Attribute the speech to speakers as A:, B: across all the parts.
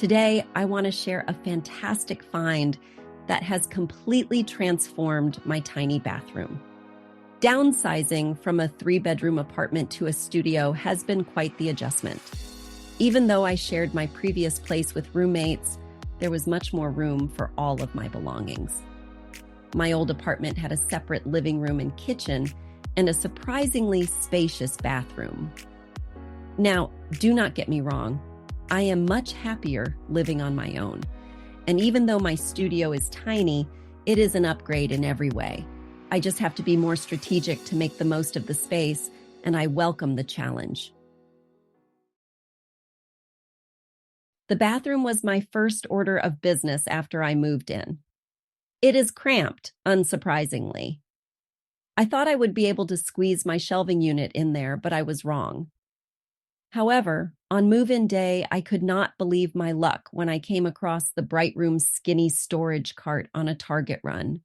A: Today, I want to share a fantastic find that has completely transformed my tiny bathroom. Downsizing from a 3-bedroom apartment to a studio has been quite the adjustment. Even though I shared my previous place with roommates, there was much more room for all of my belongings. My old apartment had a separate living room and kitchen, and a surprisingly spacious bathroom. Now, do not get me wrong, I am much happier living on my own. And even though my studio is tiny, it is an upgrade in every way. I just have to be more strategic to make the most of the space, and I welcome the challenge. The bathroom was my first order of business after I moved in. It is cramped, unsurprisingly. I thought I would be able to squeeze my shelving unit in there, but I was wrong. However, on move-in day, I could not believe my luck when I came across the Brightroom Skinny Storage Cart on a Target run.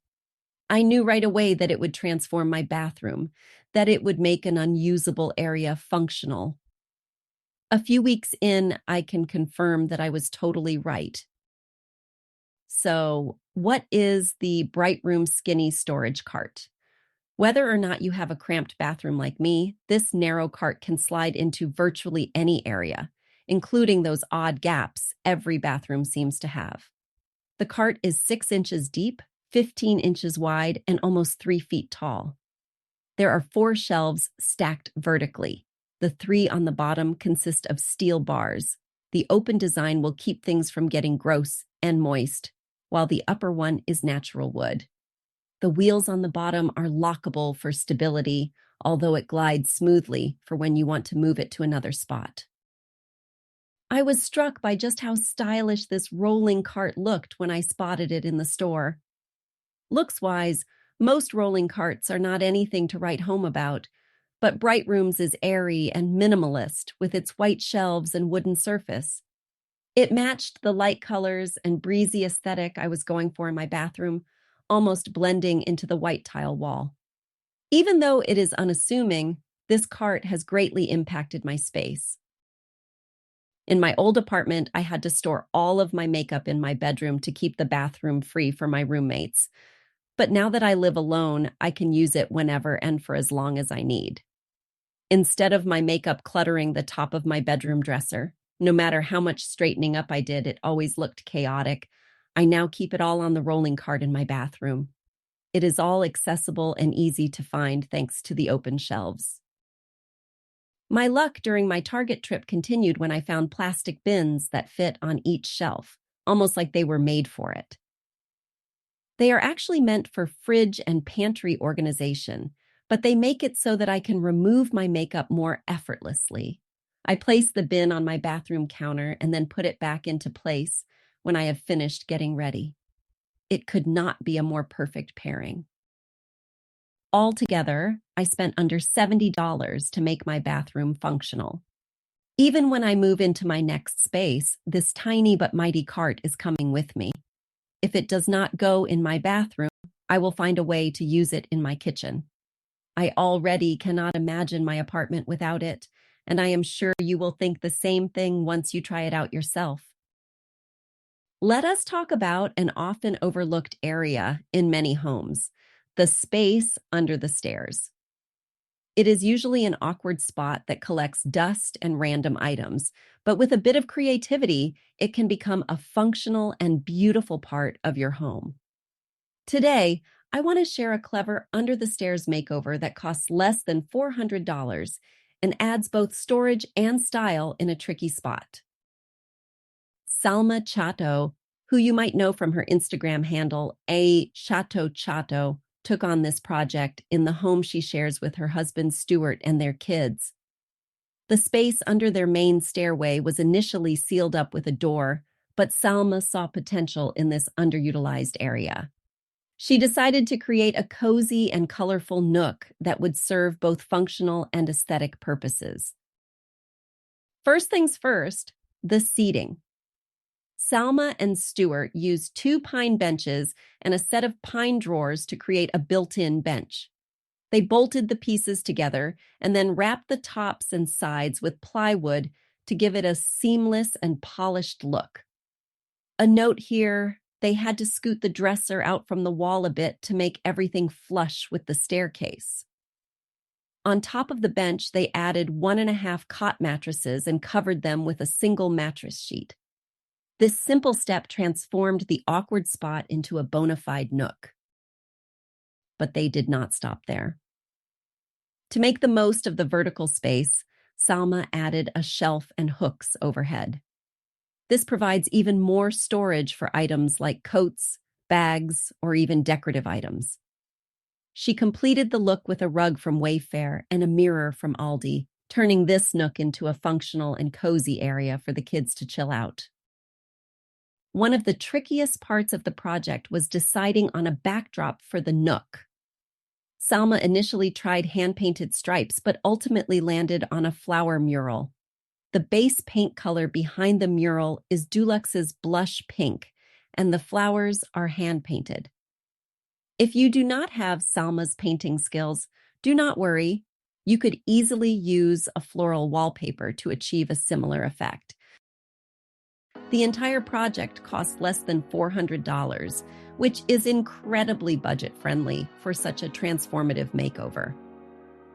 A: I knew right away that it would transform my bathroom, that it would make an unusable area functional. A few weeks in, I can confirm that I was totally right. So, what is the Brightroom Skinny Storage Cart? Whether or not you have a cramped bathroom like me, this narrow cart can slide into virtually any area, including those odd gaps every bathroom seems to have. The cart is 6 inches deep, 15 inches wide, and almost 3 feet tall. There are 4 shelves stacked vertically. The 3 on the bottom consist of steel bars. The open design will keep things from getting gross and moist, while the upper one is natural wood. The wheels on the bottom are lockable for stability, although it glides smoothly for when you want to move it to another spot. I was struck by just how stylish this rolling cart looked when I spotted it in the store. Looks-wise, most rolling carts are not anything to write home about, but Brightroom's is airy and minimalist with its white shelves and wooden surface. It matched the light colors and breezy aesthetic I was going for in my bathroom, almost blending into the white tile wall. Even though it is unassuming, this cart has greatly impacted my space. In my old apartment, I had to store all of my makeup in my bedroom to keep the bathroom free for my roommates. But now that I live alone, I can use it whenever and for as long as I need. Instead of my makeup cluttering the top of my bedroom dresser, no matter how much straightening up I did, it always looked chaotic. I now keep it all on the rolling cart in my bathroom. It is all accessible and easy to find thanks to the open shelves. My luck during my Target trip continued when I found plastic bins that fit on each shelf, almost like they were made for it. They are actually meant for fridge and pantry organization, but they make it so that I can remove my makeup more effortlessly. I place the bin on my bathroom counter and then put it back into place when I have finished getting ready. It could not be a more perfect pairing. Altogether, I spent under $70 to make my bathroom functional. Even when I move into my next space, this tiny but mighty cart is coming with me. If it does not go in my bathroom, I will find a way to use it in my kitchen. I already cannot imagine my apartment without it, and I am sure you will think the same thing once you try it out yourself. Let us talk about an often overlooked area in many homes, the space under the stairs. It is usually an awkward spot that collects dust and random items, but with a bit of creativity, it can become a functional and beautiful part of your home. Today, I want to share a clever under-the-stairs makeover that costs less than $400 and adds both storage and style in a tricky spot. Salma Chatto, who you might know from her Instagram handle, Salma Chatto, took on this project in the home she shares with her husband Stuart and their kids. The space under their main stairway was initially sealed up with a door, but Salma saw potential in this underutilized area. She decided to create a cozy and colorful nook that would serve both functional and aesthetic purposes. First things first, the seating. Salma and Stuart used 2 pine benches and a set of pine drawers to create a built-in bench. They bolted the pieces together and then wrapped the tops and sides with plywood to give it a seamless and polished look. A note here, they had to scoot the dresser out from the wall a bit to make everything flush with the staircase. On top of the bench, they added 1.5 cot mattresses and covered them with a single mattress sheet. This simple step transformed the awkward spot into a bona fide nook. But they did not stop there. To make the most of the vertical space, Salma added a shelf and hooks overhead. This provides even more storage for items like coats, bags, or even decorative items. She completed the look with a rug from Wayfair and a mirror from Aldi, turning this nook into a functional and cozy area for the kids to chill out. One of the trickiest parts of the project was deciding on a backdrop for the nook. Salma initially tried hand-painted stripes, but ultimately landed on a flower mural. The base paint color behind the mural is Dulux's blush pink, and the flowers are hand-painted. If you do not have Salma's painting skills, do not worry. You could easily use a floral wallpaper to achieve a similar effect. The entire project cost less than $400, which is incredibly budget-friendly for such a transformative makeover.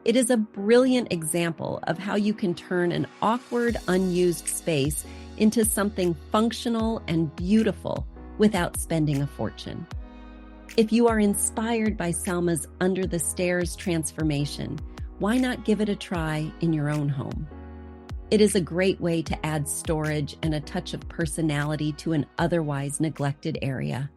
A: It is a brilliant example of how you can turn an awkward, unused space into something functional and beautiful without spending a fortune. If you are inspired by Salma's Under the Stairs transformation, why not give it a try in your own home? It is a great way to add storage and a touch of personality to an otherwise neglected area.